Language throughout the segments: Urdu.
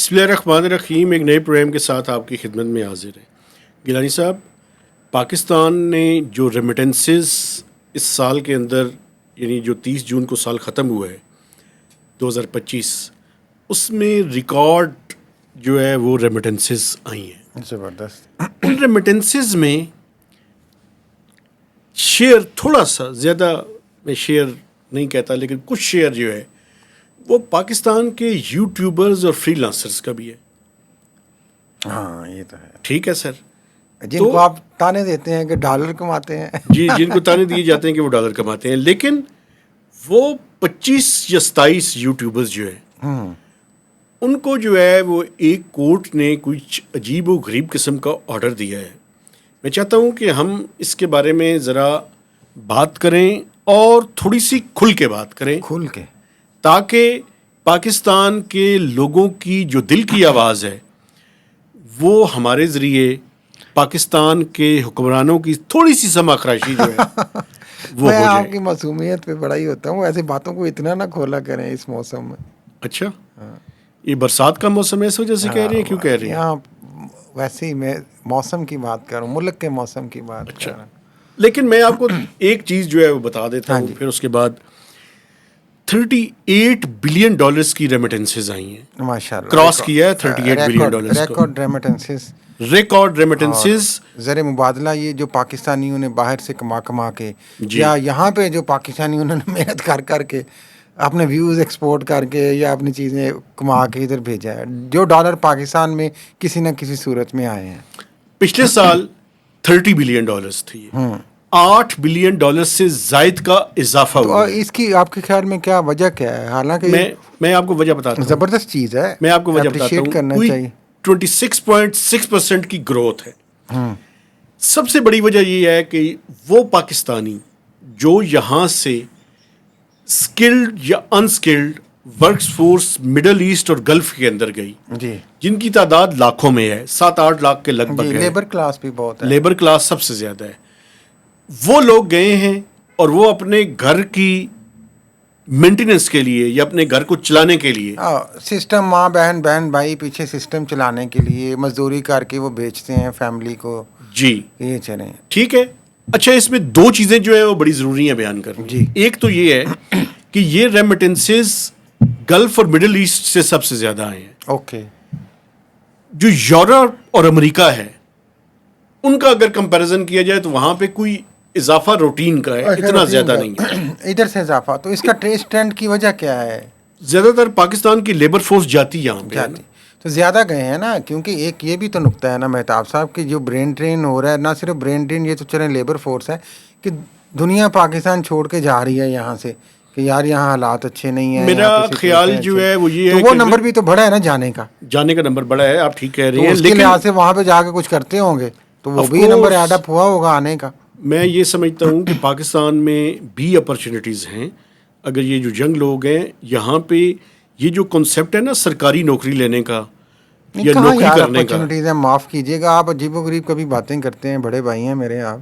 بسم اللہ الرحمن الرحیم. ایک نئے پروگرام کے ساتھ آپ کی خدمت میں حاضر ہے. گیلانی صاحب, پاکستان نے جو ریمیٹنسز اس سال کے اندر, یعنی جو 30 جون کو سال ختم ہوا ہے 2025, اس میں ریکارڈ جو ہے وہ ریمیٹنسز آئی ہیں. زبردست. ان ریمیٹنسز میں شیئر تھوڑا سا زیادہ, میں شیئر نہیں کہتا لیکن کچھ شیئر جو ہے وہ پاکستان کے یوٹیوبرز اور فری لانسرز کا بھی ہے. ہاں یہ تو ہے. ٹھیک ہے سر, جن کو آپ تانے دیتے ہیں کہ ڈالر کماتے ہیں. جی, جن کو تانے دیے جاتے ہیں کہ وہ ڈالر کماتے ہیں, لیکن وہ 25 یا 27 یوٹیوبرز جو ہیں ان کو جو ہے وہ ایک کورٹ نے کچھ عجیب و غریب قسم کا آرڈر دیا ہے. میں چاہتا ہوں کہ ہم اس کے بارے میں ذرا بات کریں اور تھوڑی سی کھل کے بات کریں, کھل کے, تاکہ پاکستان کے لوگوں کی جو دل کی آواز ہے وہ ہمارے ذریعے پاکستان کے حکمرانوں کی تھوڑی سی سما خراشی جو ہے وہ میں ہو آپ جائے. کی معصومیت پہ بڑا ہی ہوتا ہوں, ایسی باتوں کو اتنا نہ کھولا کریں اس موسم میں. اچھا, یہ برسات کا موسم ہے, اس وجہ سے کہہ رہی ہیں؟ کیوں کہہ رہی ہیں؟ یہاں ویسے ہی میں موسم کی بات کر رہا ہوں, ملک کے موسم کی بات کر رہا ہوں. لیکن میں آپ کو ایک چیز جو ہے وہ بتا دیتا ہوں, پھر اس کے بعد 38 بلین ڈالرز کی ریمیٹنسز آئی ہیں. ماشاء اللہ کراس کیا ہے 38 بلین ڈالرز کو. Record remittances, record remittances. زر مبادلہ یہ جو پاکستانیوں نے باہر سے کما کے یا یہاں پہ جو پاکستانیوں نے محنت کر کے اپنے ویوز ایکسپورٹ کر کے یا اپنی چیزیں کما کے ادھر بھیجا ہے, جو ڈالر پاکستان میں کسی نہ کسی صورت میں آئے ہیں. پچھلے سال 30 بلین ڈالرز تھی, 8 بلین ڈالر سے زائد کا اضافہ ہوا. اور اس کی آپ کے خیال میں کیا وجہ کیا ہے؟ حالانکہ میں آپ کو وجہ بتاتا ہوں. زبردست چیز ہے, میں آپ کو وجہ بتاتا اپریشیٹ کرنا ہوں. چاہیے. 26.6% کی گروتھ ہے. سب سے بڑی وجہ یہ ہے کہ وہ پاکستانی جو یہاں سے اسکلڈ یا unskilled works force Middle East اور گلف کے اندر گئی, جی, جن کی تعداد لاکھوں میں ہے, 7-8 لاکھ کے لگ بھگ ہے. لیبر کلاس بھی بہت ہے, لیبر کلاس سب سے زیادہ ہے. وہ لوگ گئے ہیں اور وہ اپنے گھر کی مینٹیننس کے لیے یا اپنے گھر کو چلانے کے لیے سسٹم, ماں بہن بھائی پیچھے سسٹم چلانے کے لیے مزدوری کر کے وہ بیچتے ہیں فیملی کو. جی, یہ چلیں ٹھیک ہے. اچھا, اس میں 2 چیزیں جو ہے وہ بڑی ضروری ہیں بیان کرنا. جی, ایک تو یہ ہے کہ یہ ریمیٹنسز گلف اور مڈل ایسٹ سے سب سے زیادہ آئے ہیں. اوکے. جو یورپ اور امریکہ ہے ان کا اگر کمپیریزن کیا جائے تو وہاں پہ کوئی اضافہ روٹین کا ہے, اتنا زیادہ نہیں ہے. ادھر سے اضافہ, تو اس کا ٹرینڈ کی وجہ کیا ہے؟ زیادہ تر پاکستان کی لیبر فورس جاتی یہاں پہ تو زیادہ گئے ہیں نا, کیونکہ ایک یہ بھی تو نقطہ ہے نا مہتاب صاحب کہ جو برین ڈرین ہو رہا ہے, نہ صرف برین ڈرین, یہ تو چلیں لیبر فورس ہے کہ دنیا پاکستان چھوڑ کے جا رہی ہے یہاں سے کہ یار یہاں حالات اچھے نہیں ہیں. میرا خیال جو ہے وہ یہ ہے کہ وہ نمبر بھی تو بڑا ہے نا جانے کا نمبر بڑا ہے, آپ ٹھیک کہہ رہے ہیں, لیکن لحاظ سے وہاں پہ جا کے کچھ کرتے ہوں گے تو وہ بھی نمبر ایڈ اپ ہوا ہوگا آنے کا. میں یہ سمجھتا ہوں کہ پاکستان میں بھی اپرچونیٹیز ہیں. اگر یہ جو جنگ لوگ ہیں یہاں پہ, یہ جو کنسیپٹ ہے نا سرکاری نوکری لینے کا یا نوکری کرنے کا, اپرچونیٹیز ہیں, معاف کیجیے گا, آپ عجیب و غریب کبھی باتیں کرتے ہیں, بڑے بھائی ہیں میرے آپ.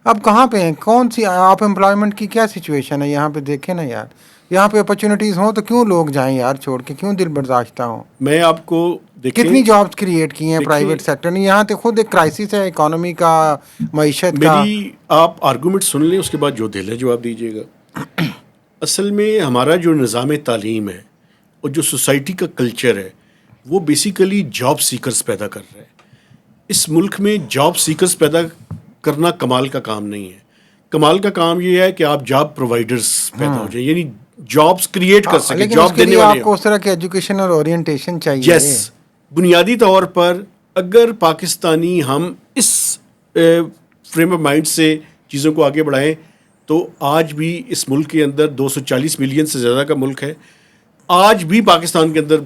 اب کہاں پہ ہیں, کون سی آپ امپلائمنٹ کی کیا سچویشن ہے یہاں پہ؟ دیکھیں نا یار, یہاں پہ اپرچونیٹیز ہوں تو کیوں لوگ جائیں یار چھوڑ کے, کیوں دل برداشتہ ہوں؟ میں آپ کو کتنی جابس کریٹ کی ہیں پرائیویٹ سیکٹر نے. یہاں تو خود ایک کرائسس ہے اکانومی کا, معیشت کا. میری آپ آرگومنٹ سن لیں, اس کے بعد جو دل ہے جواب دیجیے گا. اصل میں ہمارا جو نظام تعلیم ہے اور جو سوسائٹی کا کلچر ہے وہ بیسیکلی جاب سیکرز پیدا کر رہا ہے. اس ملک میں جاب سیکرز پیدا کرنا کمال کا کام نہیں ہے. کمال کا کام یہ ہے کہ آپ جاب پرووائڈرز پیدا ہو جائیں, یعنی جابس کریٹ کر سکیں, جاب دینے والے. آپ کو اس طرح کی ایجوکیشن اور اورینٹیشن چاہیے. یس, بنیادی طور پر اگر پاکستانی ہم اس فریم آف مائنڈ سے چیزوں کو آگے بڑھائیں تو آج بھی اس ملک کے اندر 240 ملین سے زیادہ کا ملک ہے. آج بھی پاکستان کے اندر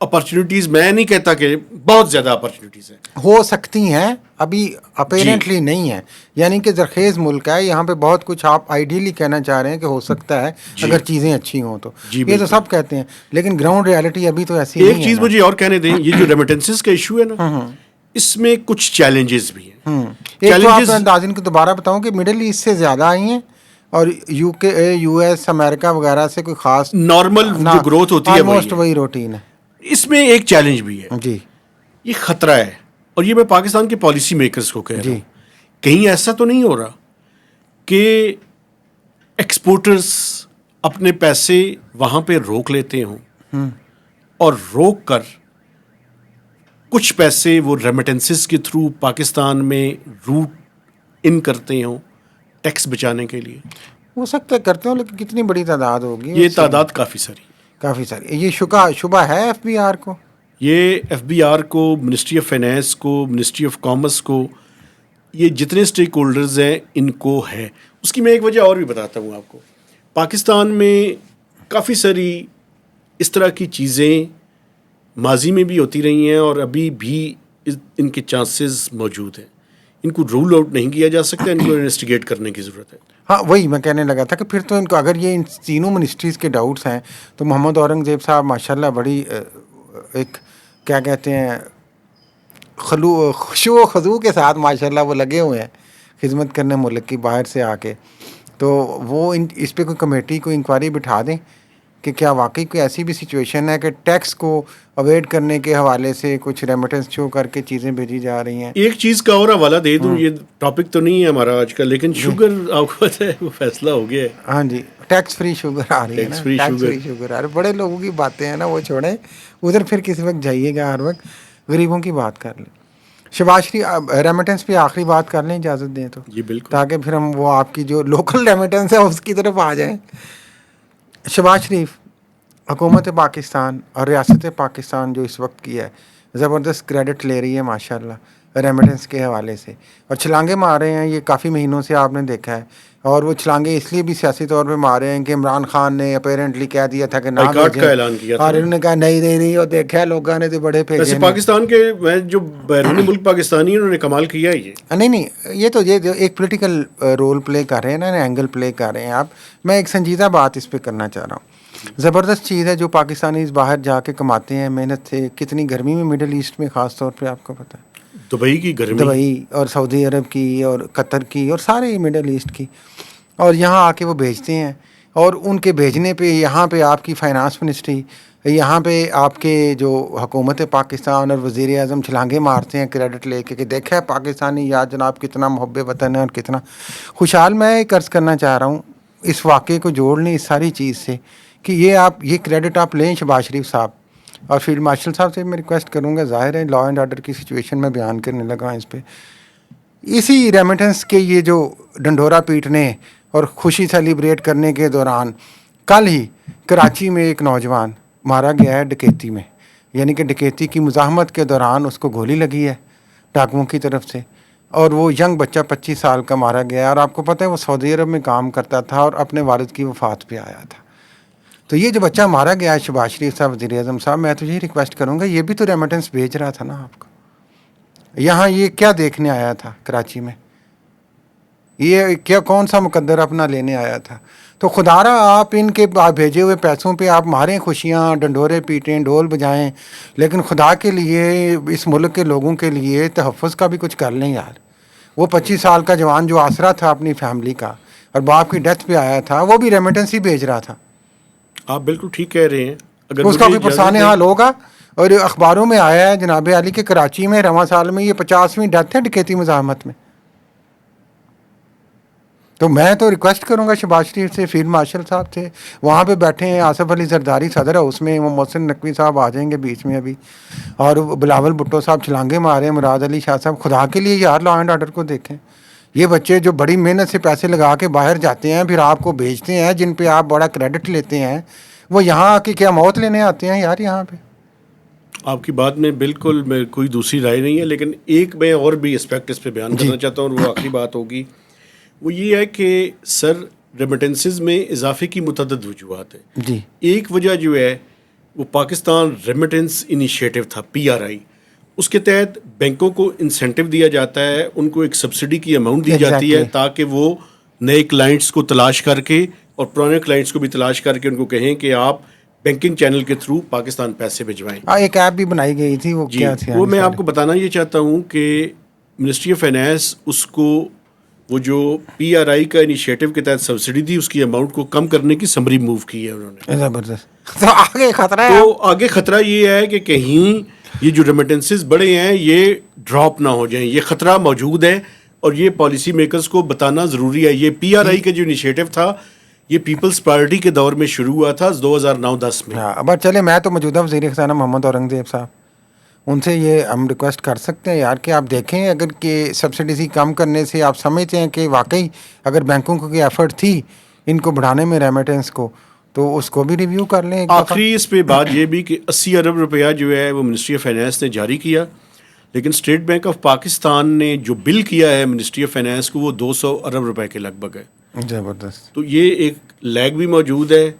اپرچونیٹیز, میں نہیں کہتا کہ بہت زیادہ اپرچونیٹیز ہیں, ہو سکتی ہیں, ابھی اپیرنٹلی نہیں ہے, یعنی کہ زرخیز ملک ہے یہاں پہ, بہت کچھ آپ آئیڈیلی کہنا چاہ رہے ہیں کہ ہو سکتا ہے اگر چیزیں اچھی ہوں تو. یہ تو سب کہتے ہیں, لیکن گراؤنڈ ریالٹی ابھی تو ایسی نہیں ہے. ایک چیز مجھے اور کہنے دیں, یہ جو ریمیٹنسز کا ایشو ہے نا, اس میں کچھ چیلنجز بھی ہیں. ایک تو آپ اندازن کو دوبارہ بتاؤں کہ مڈل ایسٹ سے زیادہ آئی ہیں اور یو کے, یو ایس, امریکہ وغیرہ سے کوئی خاص نارمل جو گروتھ ہوتی ہے آلموسٹ وہی روٹین ہے. اس میں ایک چیلنج بھی ہے، جی یہ خطرہ ہے، اور یہ میں پاکستان کے پالیسی میکرز کو کہہ رہا ہوں، کہیں ایسا تو نہیں ہو رہا کہ ایکسپورٹرز اپنے پیسے وہاں پہ روک لیتے ہوں اور روک کر کچھ پیسے وہ ریمیٹنسز کے تھرو پاکستان میں روٹ ان کرتے ہوں ٹیکس بچانے کے لیے؟ ہو سکتا ہے کرتے ہوں، لیکن کتنی بڑی تعداد ہوگی؟ یہ تعداد کافی ساری، یہ شبہ ہے ایف بی آر کو، یہ ایف بی آر کو، منسٹری آف فائنینس کو، منسٹری آف کامرس کو، یہ جتنے اسٹیک ہولڈرز ہیں ان کو ہے۔ اس کی میں ایک وجہ اور بھی بتاتا ہوں آپ کو۔ پاکستان میں کافی ساری اس طرح کی چیزیں ماضی میں بھی ہوتی رہی ہیں اور ابھی بھی ان کے چانسز موجود ہیں، ان کو رول آؤٹ نہیں کیا جا سکتا، ان کو انویسٹیگیٹ کرنے کی ضرورت ہے۔ ہاں وہی میں کہنے لگا تھا کہ پھر تو ان کو اگر یہ ان تینوں منسٹریز کے ڈاؤٹس ہیں تو محمد اورنگزیب صاحب ماشاءاللہ بڑی ایک کیا کہتے ہیں خشوع و خضوع کے ساتھ ماشاءاللہ وہ لگے ہوئے ہیں خدمت کرنے ملک کی باہر سے آ کے، تو وہ اس پہ کوئی کمیٹی کوئی انکوائری بٹھا دیں کہ کیا واقعی کوئی ایسی بھی سچویشن ہے کہ ٹیکس کو اویڈ کرنے کے حوالے سے کچھ ریمیٹنس شو کر کے چیزیں بھیجی جا رہی ہیں۔ ایک چیز کا اور حوالہ دے دوں، یہ ٹاپک تو نہیں ہے ہمارا آج کا، لیکن شوگر آپ کو پتہ ہے وہ فیصلہ ہو گیا ہے۔ ہاں جی، ٹیکس فری شوگر آ رہی ہے نا، ٹیکس فری شوگر آ رہی ہے۔ بڑے لوگوں کی باتیں ہیں نا، وہ چھوڑیں ادھر، پھر کسی وقت جائیے گا، ہر وقت غریبوں کی بات کر لیں۔ شہباز شریف ریمیٹنس پہ آخری بات کر لیں، اجازت دیں تو، جی بالکل، تاکہ پھر ہم وہ آپ کی جو لوکل ریمیٹنس ہے اس کی طرف آ جائیں۔ شہباز شریف، حکومت پاکستان اور ریاست پاکستان جو اس وقت کی ہے زبردست کریڈٹ لے رہی ہے ماشاءاللہ ریمیٹنس کے حوالے سے، اور چھلانگے مار رہے ہیں، یہ کافی مہینوں سے آپ نے دیکھا ہے، اور وہ چھلانگے اس لیے بھی سیاسی طور پہ مار رہے ہیں کہ عمران خان نے اپیرنٹلی کہہ دیا تھا کہ نہ بائیکاٹ بھیجیں، کا اعلان کیا تھا، اور انہوں نے کہا نہیں، اور دیکھا لوگوں نے تو بڑے ویسے بھیجے پاکستان کے جو بیرونی ملک پاکستانی انہوں نے کمال کیا ہے یہ۔ نہیں، یہ تو یہ ایک پولیٹیکل رول پلے کر رہے ہیں نا، اینگل پلے کر رہے ہیں آپ۔ میں ایک سنجیدہ بات اس پہ کرنا چاہ رہا ہوں، زبردست چیز ہے جو پاکستانیز باہر جا کے کماتے ہیں محنت سے، کتنی گرمی میں مڈل ایسٹ میں خاص طور پہ آپ کو پتہ ہے، دبئی کی گرمی، دبئی اور سعودی عرب کی اور قطر کی اور سارے مڈل ایسٹ کی، اور یہاں آ کے وہ بھیجتے ہیں، اور ان کے بھیجنے پہ یہاں پہ آپ کی فائنانس منسٹری، یہاں پہ آپ کے جو حکومت پاکستان اور وزیر اعظم چھلانگے مارتے ہیں کریڈٹ لے کے کہ دیکھا ہے پاکستانی یا جناب کتنا محب وطن ہے اور کتنا خوشحال۔ میں ایک عرض کرنا چاہ رہا ہوں اس واقعے کو جوڑ لیں اس ساری چیز سے کہ یہ کریڈٹ آپ لیں شہباز شریف صاحب، اور فیلڈ مارشل صاحب سے میں ریکویسٹ کروں گا، ظاہر ہے لا اینڈ آرڈر کی سچویشن میں بیان کرنے لگا اس پہ، اسی ریمیٹنس کے یہ جو ڈنڈورا پیٹنے اور خوشی سیلیبریٹ کرنے کے دوران کل ہی کراچی میں ایک نوجوان مارا گیا ہے ڈکیتی میں، یعنی کہ ڈکیتی کی مزاحمت کے دوران اس کو گولی لگی ہے ڈاکوؤں کی طرف سے، اور وہ ینگ بچہ 25 سال کا مارا گیا ہے، اور آپ کو پتہ ہے وہ سعودی عرب میں کام کرتا تھا اور اپنے والد کی وفات پہ آیا تھا۔ تو یہ جو بچہ مارا گیا ہے شہباز شریف صاحب، وزیر اعظم صاحب، میں تو یہی ریکویسٹ کروں گا، یہ بھی تو ریمیٹنس بھیج رہا تھا نا آپ کو، یہاں یہ کیا دیکھنے آیا تھا کراچی میں، یہ کیا کون سا مقدر اپنا لینے آیا تھا؟ تو خدا را آپ ان کے بھیجے ہوئے پیسوں پہ آپ ماریں خوشیاں، ڈنڈورے پیٹیں، ڈھول بجائیں، لیکن خدا کے لیے اس ملک کے لوگوں کے لیے تحفظ کا بھی کچھ کر لیں یار۔ وہ 25 سال کا جوان جو آسرا تھا اپنی فیملی کا اور باپ کی ڈیتھ پہ آیا تھا، وہ بھی ریمیٹنس ہی بھیج رہا تھا۔ آپ بالکل ٹھیک کہہ رہے ہیں، اگر اس کا مجھے کوئی پرسان حال ہوگا، اور اخباروں میں آیا ہے جناب علی کے کراچی میں رواں سال میں یہ 50ویں ڈیتھ ہے ڈکیتی مزاحمت میں۔ تو میں تو ریکویسٹ کروں گا شہباز شریف سے، فیلڈ مارشل صاحب سے، وہاں پہ بیٹھے ہیں آصف علی زرداری صدر ہے اس میں، وہ محسن نقوی صاحب آ جائیں گے بیچ میں ابھی، اور بلاول بھٹو صاحب چھلانگے مارے، مراد علی شاہ صاحب، خدا کے لیے یار لا اینڈ آرڈر کو دیکھیں۔ یہ بچے جو بڑی محنت سے پیسے لگا کے باہر جاتے ہیں، پھر آپ کو بھیجتے ہیں، جن پہ آپ بڑا کریڈٹ لیتے ہیں، وہ یہاں آ کے کیا موت لینے آتے ہیں یار یہاں پہ؟ آپ کی بات میں بالکل میں کوئی دوسری رائے نہیں ہے، لیکن ایک میں اور بھی اسپیکٹ اس پہ بیان کرنا چاہتا ہوں، اور وہ آخری بات ہوگی، وہ یہ ہے کہ سر ریمیٹنسز میں اضافے کی متعدد وجوہات ہیں۔ جی، ایک وجہ جو ہے وہ پاکستان ریمیٹنس انیشیٹو تھا، PRI، اس کے تحت بینکوں کو انسینٹیو دیا جاتا ہے، ان کو ایک سبسڈی کی اماؤنٹ دی جاتی ہے تاکہ وہ نئے کلائنٹس کو تلاش کر کے اور پرانے کلائنٹس کو بھی تلاش کر کے ان کو کہیں کہ آپ بینکنگ چینل کے تھرو پاکستان پیسے بھجوائیں۔ ایک ایپ بھی بنائی گئی تھی، وہ جی، کیا تھی؟ وہ میں آپ کو بتانا یہ چاہتا ہوں کہ منسٹری آف فائنینس اس کو وہ جو پی آر آئی کا انیشیٹو کے تحت سبسڈی تھی اس کی اماؤنٹ کو کم کرنے کی سمری موو کی ہے انہوں نے. زبردست. تو آگے خطرہ ہے. تو آگے خطرہ یہ ہے کہ کہیں یہ جو ریمیٹنسز بڑے ہیں یہ ڈراپ نہ ہو جائیں. یہ خطرہ موجود ہے اور یہ پالیسی میکرز کو بتانا ضروری ہے. یہ پی آر آئی کا جو انیشیٹو تھا یہ پیپلز پارٹی کے دور میں شروع ہوا تھا 2009-10 میں. بٹ چلے میں تو موجودہ وزیر خزانہ محمد اورنگزیب صاحب ان سے یہ ہم ریکویسٹ کر سکتے ہیں یار کہ آپ دیکھیں اگر کہ سبسڈیز کم کرنے سے آپ سمجھتے ہیں کہ واقعی اگر بینکوں کو کوئی ایفرٹ تھی ان کو بڑھانے میں ریمیٹنس کو تو اس کو بھی ریویو کر لیں. آخری اس پہ بات یہ بھی کہ 80 ارب روپیہ جو ہے وہ منسٹری آف فائنانس نے جاری کیا لیکن اسٹیٹ بینک آف پاکستان نے جو بل کیا ہے منسٹری آف فائنانس کو وہ 200 ارب روپے کے لگ بھگ ہے. زبردست. تو یہ ایک لیگ بھی موجود ہے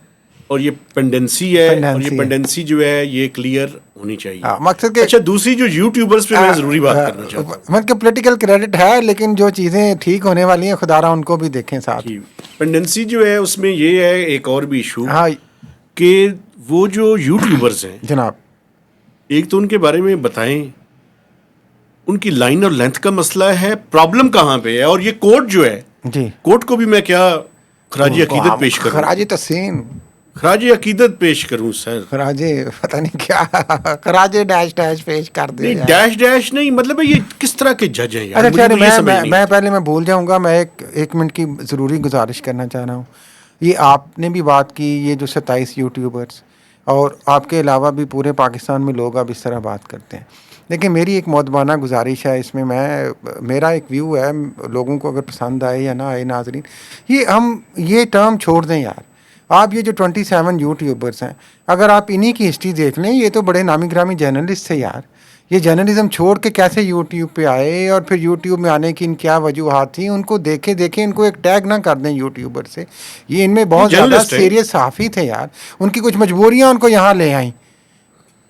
اور یہ پینڈنسی ہے اور یہ پینڈنسی جو ہے یہ کلیئر ہونی چاہیے. مقصد کہ اچھا دوسری جو یوٹیوبرز پہ میں ضروری بات کرنا چاہتا ہوں مطلب کہ پولیٹیکل کریڈٹ ہے لیکن جو چیزیں ٹھیک ہونے والی ہیں خدا را ان کو بھی دیکھیں ساتھ. پینڈنسی جو ہے اس میں یہ ہے ایک اور بھی ایشو کہ وہ جو یوٹیوبرز ہیں جناب ایک تو ان کے بارے میں بتائیں ان کی لائن اور لینتھ کا مسئلہ ہے. پرابلم کہاں پہ ہے اور یہ کورٹ جو ہے جی کورٹ کو بھی میں کیا خراج عقیدت پیش کروں خراج تحسین خراج عقیدت پیش کروں سر خراج پتہ نہیں کیا خراج ڈیش ڈیش پیش کر دے. نہیں ڈیش ڈیش نہیں مطلب یہ کس طرح کے جج ہیں یار. میں پہلے میں بھول جاؤں گا میں ایک منٹ کی ضروری گزارش کرنا چاہ رہا ہوں. یہ آپ نے بھی بات کی یہ جو 27 یوٹیوبرس اور آپ کے علاوہ بھی پورے پاکستان میں لوگ اب اس طرح بات کرتے ہیں. لیکن میری ایک مؤدبانہ گزارش ہے اس میں میرا ایک ویو ہے لوگوں کو اگر پسند آئے یا نہ آئے ناظرین یہ ٹرم چھوڑ دیں یار. آپ یہ جو 27 یوٹیوبرس ہیں اگر آپ انہی کی ہسٹری دیکھ لیں یہ تو بڑے نامی گرامی جرنلسٹ تھے یار. یہ جرنلزم چھوڑ کے کیسے یوٹیوب پہ آئے اور پھر یوٹیوب میں آنے کی ان کیا وجوہات تھیں ان کو دیکھیں ان کو ایک ٹیگ نہ کر دیں یوٹیوبر سے. یہ ان میں بہت زیادہ سیریس صحافی تھے یار. ان کی کچھ مجبوریاں ان کو یہاں لے آئیں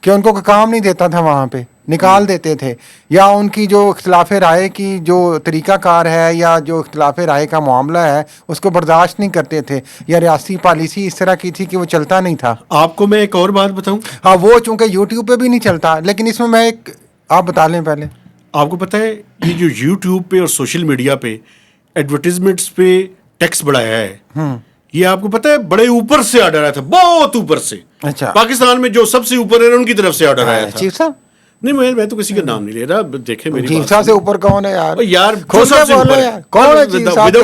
کہ ان کو کام نہیں دیتا تھا وہاں پہ نکال دیتے تھے یا ان کی جو اختلاف رائے کی جو طریقہ کار ہے یا جو اختلاف رائے کا معاملہ ہے اس کو برداشت نہیں کرتے تھے یا ریاستی پالیسی اس طرح کی تھی کہ وہ چلتا نہیں تھا. آپ کو میں ایک اور بات بتاؤں. ہاں وہ چونکہ یوٹیوب پہ بھی نہیں چلتا لیکن اس میں ایک آپ بتا لیں پہلے. آپ کو پتہ ہے یہ جو یوٹیوب پہ اور سوشل میڈیا پہ ایڈورٹیزمنٹس پہ ٹیکس بڑھایا ہے یہ آپ کو پتہ ہے بڑے اوپر سے آرڈر آیا تھا بہت اوپر سے. اچھا پاکستان میں جو سب سے اوپر ہے ان کی طرف سے آرڈر آیا تھا. چیف صاحب نہیں میں تو کسی کا نام نہیں لے رہا. دیکھیں میری چیف صاحب سے اوپر کون ہے یار یار کون ہے چیف صاحب سے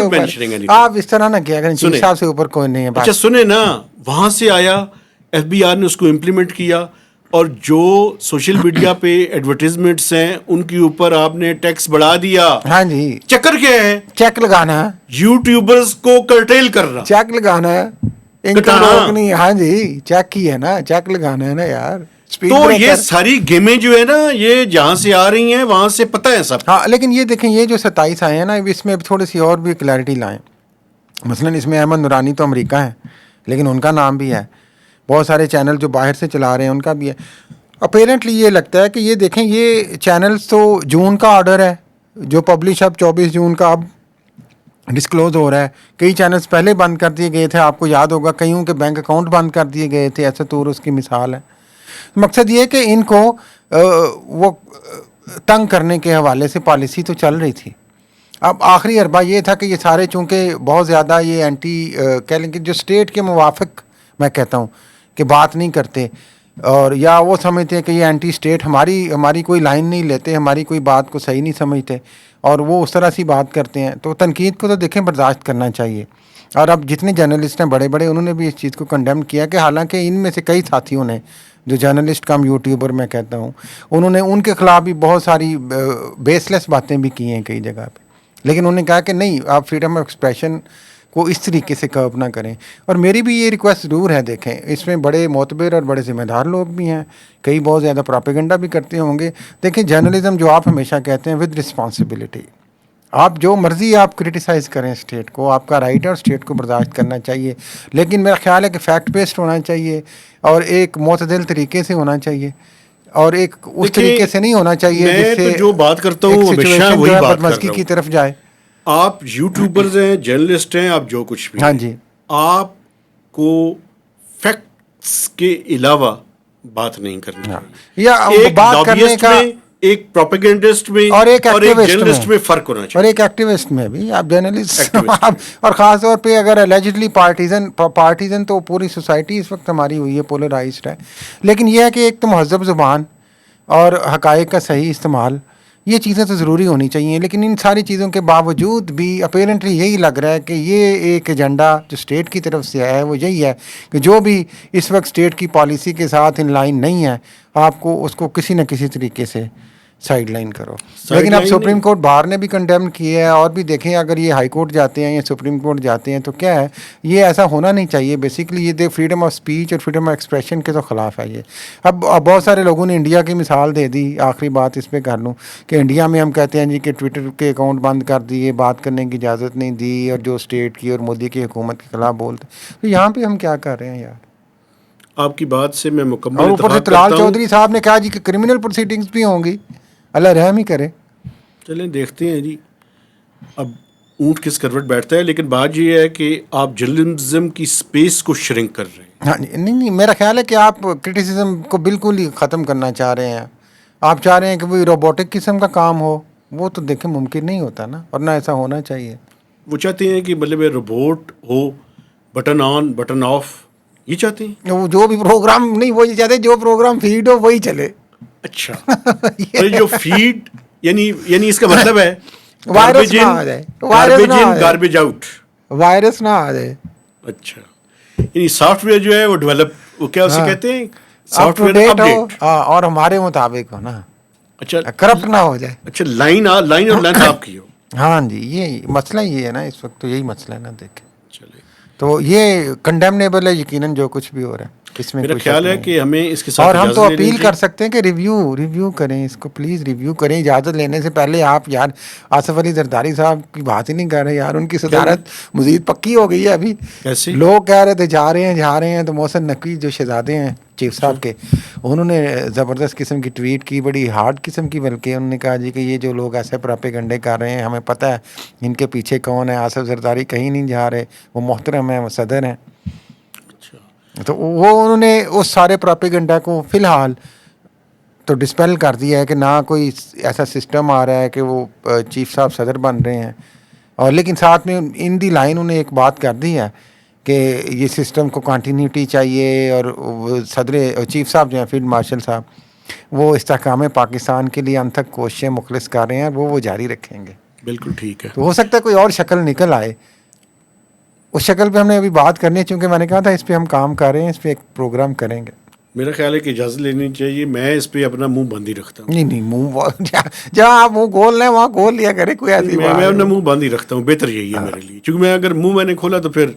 اوپر. آپ اس طرح نہ کیا کریں چیف صاحب سے اوپر کوئی نہیں ہے. اچھا سنیں نا وہاں سے آیا ایف بی آر نے اس کو امپلیمنٹ کیا اور جو سوشل میڈیا پہ ایڈورٹیزمنٹس ہیں ان کے اوپر آپ نے ٹیکس بڑھا دیا. ہاں جی چکر کیا ہے چیک لگانا ہے یوٹیوبرز کو کرٹیل کرنا چیک لگانا ہے ان کو روک نہیں. ہاں جی چیک کی ہے نا چیک لگانا ہے نا یار. تو یہ ساری گیمیں جو ہے نا یہ جہاں سے آ رہی ہیں وہاں سے پتہ ہے سب. ہاں لیکن یہ دیکھیں یہ جو 27 آئے ہیں نا اس میں تھوڑی سی اور بھی کلیئرٹی لائیں. مثلا اس میں احمد نورانی تو امریکہ ہیں لیکن ان کا نام بھی ہے. بہت سارے چینل جو باہر سے چلا رہے ہیں ان کا بھی ہے. اپیرنٹلی یہ لگتا ہے کہ یہ دیکھیں یہ چینلز تو جون کا آرڈر ہے جو پبلش اب 24 جون کا اب ڈسکلوز ہو رہا ہے. کئی چینلز پہلے بند کر دیے گئے تھے آپ کو یاد ہوگا کئیوں کے بینک اکاؤنٹ بند کر دیے گئے تھے. ایسے طور اس کی مثال ہے. مقصد یہ کہ ان کو وہ تنگ کرنے کے حوالے سے پالیسی تو چل رہی تھی. اب آخری اربہ یہ تھا کہ یہ سارے چونکہ بہت زیادہ یہ اینٹی کہہ لیں کہ جو اسٹیٹ کے موافق میں کہتا ہوں کہ بات نہیں کرتے اور یا وہ سمجھتے ہیں کہ یہ اینٹی اسٹیٹ ہماری کوئی لائن نہیں لیتے ہماری کوئی بات کو صحیح نہیں سمجھتے اور وہ اس طرح سی بات کرتے ہیں. تو تنقید کو تو دیکھیں برداشت کرنا چاہیے. اور اب جتنے جرنلسٹ ہیں بڑے بڑے انہوں نے بھی اس چیز کو کنڈیم کیا کہ حالانکہ ان میں سے کئی ساتھیوں نے جو جرنلسٹ کم یوٹیوبر میں کہتا ہوں انہوں نے ان کے خلاف بھی بہت ساری بیس لیس باتیں بھی کی ہیں کئی جگہ پہ. لیکن انہوں نے کہا کہ نہیں آپ فریڈم آف ایکسپریشن کو اس طریقے سے کرو نہ کریں. اور میری بھی یہ ریکویسٹ ضرور ہے دیکھیں اس میں بڑے معتبر اور بڑے ذمہ دار لوگ بھی ہیں کئی بہت زیادہ پراپیگنڈا بھی کرتے ہوں گے. دیکھیں جرنلزم جو آپ ہمیشہ کہتے ہیں ود رسپانسبلٹی آپ جو مرضی آپ کرٹیسائز کریں اسٹیٹ کو آپ کا رائٹ ہے اور اسٹیٹ کو برداشت کرنا چاہیے لیکن میرا خیال ہے کہ فیکٹ بیسڈ ہونا چاہیے اور ایک معتدل طریقے سے ہونا چاہیے اور ایک اس طریقے سے نہیں ہونا چاہیے جس سے جو بات کرتا ہوں ہمیشہ وہی بات بدمزگی کی طرف جائے. آپ یوٹیوبرز ہیں جرنلسٹ ہیں آپ جو کچھ بھی ہاں جی آپ کو فیکٹس کے علاوہ بات نہیں کرنی یا بات کرنے کا ایک پروپیگنڈسٹ میں اور ایک جرنلسٹ میں فرق ہونا چاہیے. اور ایک ایکٹیوسٹ میں بھی. آپ جرنلسٹ اور خاص طور پہ اگر الیجڈلی پارٹیزن تو پوری سوسائٹی اس وقت ہماری ہوئی ہے پولرائزڈ ہے. لیکن یہ ہے کہ ایک تو مہذب زبان اور حقائق کا صحیح استعمال, یہ چیزیں تو ضروری ہونی چاہیے. لیکن ان ساری چیزوں کے باوجود بھی اپیرنٹلی یہی لگ رہا ہے کہ یہ ایک ایجنڈا جو اسٹیٹ کی طرف سے ہے وہ یہی ہے کہ جو بھی اس وقت اسٹیٹ کی پالیسی کے ساتھ ان لائن نہیں ہے, آپ کو اس کو کسی نہ کسی طریقے سے سائڈ لائن کرو. لیکن اب سپریم کورٹ باہر نے بھی کنڈیم کیا ہے, اور بھی دیکھیں اگر یہ ہائی کورٹ جاتے ہیں یا سپریم کورٹ جاتے ہیں تو کیا ہے, یہ ایسا ہونا نہیں چاہیے. بیسیکلی یہ فریڈم آف اسپیچ اور فریڈم آف ایکسپریشن کے تو خلاف ہے یہ. اب بہت سارے لوگوں نے انڈیا کی مثال دے دی. آخری بات اس پہ کر لوں کہ انڈیا میں ہم کہتے ہیں جی کہ ٹویٹر کے اکاؤنٹ بند کر دیے, بات کرنے کی اجازت نہیں دی, اور جو اسٹیٹ کی اور مودی کی حکومت کے خلاف بولتے, تو یہاں پہ ہم کیا کر رہے ہیں یار. آپ کی بات سے میں مکمل اور اوپر سے اتفاق طلال کرتا ہوں. چودھری صاحب نے کہا جی کہ کرمنل پروسیڈنگز بھی ہوں گی, اللہ رحم ہی کرے. چلیں دیکھتے ہیں جی اب اونٹ کس کروٹ بیٹھتا ہے. لیکن بات یہ ہے کہ آپ جرنلزم کی سپیس کو شرنک کر رہے ہیں. ہاں نہیں, میرا خیال ہے کہ آپ کرٹیسزم کو بالکل ہی ختم کرنا چاہ رہے ہیں. آپ چاہ رہے ہیں کہ وہی روبوٹک قسم کا کام ہو, وہ تو دیکھیں ممکن نہیں ہوتا نا, اور نہ ایسا ہونا چاہیے. وہ چاہتے ہیں کہ مطلب robot who, button on button of, یہ چاہتے ہیں. وہ جو بھی پروگرام نہیں, وہ یہ چاہتے ہیں جو پروگرام فیڈ ہو وہی چلے. اچھا, اور جو فیڈ یعنی اس کا مطلب ہے وائرس نہ آ جائے, گاربیج آؤٹ, وائرس نہ آ جائے. اچھا, یعنی سافٹ ویئر جو ہے وہ ڈیولپ, وہ کیا اسے کہتے ہیں, سافٹ ویئر اپ ڈیٹ, اور ہمارے مطابق ہو نا, اچھا کرپٹ نہ ہو جائے. اچھا, لائن اور لینتھ آپ کی ہو. ہاں جی, یہ مسئلہ یہ ہے نا اس وقت, تو یہی مسئلہ ہے نا. دیکھیں چلے, تو یہ کنڈیمنیبل ہے یقیناً جو کچھ بھی ہو رہا ہے, اس میں میرا کوئی خیال شک ہے نہیں. کہ ہمیں اس کے ساتھ اور ہم تو اجازت لینی اپیل کر چاہیے. سکتے ہیں کہ ریویو کریں اس کو, پلیز ریویو کریں. اجازت لینے سے پہلے آپ یار آصف علی زرداری صاحب کی بات ہی نہیں کر رہے یار. ان کی صدارت مزید پکی ہو گئی ہے ابھی. کیسے؟ لوگ کہہ رہے تھے جا رہے ہیں, تو محسن نقوی جو شہزادے ہیں چیف صاحب کے, انہوں نے زبردست قسم کی ٹویٹ کی, بڑی ہارڈ قسم کی, بلکہ انہوں نے کہا جی کہ یہ جو لوگ ایسے پراپیگنڈے کر رہے ہیں, ہمیں پتہ ہے ان کے پیچھے کون ہے. آصف زرداری کہیں نہیں جا رہے, وہ محترم ہیں, وہ صدر ہیں. تو وہ انہوں نے اس سارے پراپیگنڈا کو فی الحال تو ڈسپیل کر دیا ہے کہ نہ کوئی ایسا سسٹم آ رہا ہے کہ وہ چیف صاحب صدر بن رہے ہیں. اور لیکن ساتھ میں ان دی لائن انہیں ایک بات کر دی ہے کہ یہ سسٹم کو کنٹینیوٹی چاہیے, اور صدر چیف صاحب جو ہیں فیلڈ مارشل صاحب, وہ استحکام پاکستان کے لیے ان تک کوششیں مخلص کر رہے ہیں, وہ جاری رکھیں گے. بالکل ٹھیک ہے. تو ہو سکتا ہے کوئی اور شکل نکل آئے. اس شکل پہ ہم نے ابھی بات کرنی ہے, چونکہ میں نے کہا تھا اس پہ ہم کام کر رہے ہیں, اس پہ ایک پروگرام کریں گے. میرا خیال ہے کہ اجازت لینی چاہیے. میں اس پہ اپنا منہ بند ہی رکھتا ہوں. نہیں منہ جہاں آپ منہ کھول لیں وہاں کھول لیا کرے, کوئی ایسی میں اپنا منہ بند ہی رکھتا ہوں, بہتر یہی ہے میرے لیے. کیونکہ میں اگر منہ میں نے کھولا تو پھر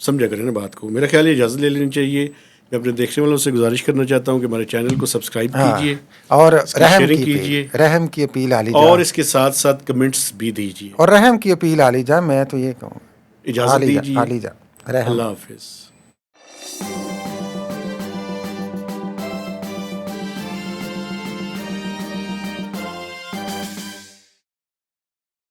سمجھا کریں نا بات کو. میرا خیال ہے اجازت لے لینی چاہیے. میں اپنے دیکھنے والوں سے گزارش کرنا چاہتا ہوں کہ ہمارے چینل کو سبسکرائب کیجیے, اور شیئرنگ کیجیے, رحم کی اپیل علی جا, اور اس کے ساتھ ساتھ کمنٹس بھی دیجیے, اور رحم کی اپیل علی جا. میں تو یہ کہوں اجازت دیجیے. علی جا, اللہ حافظ.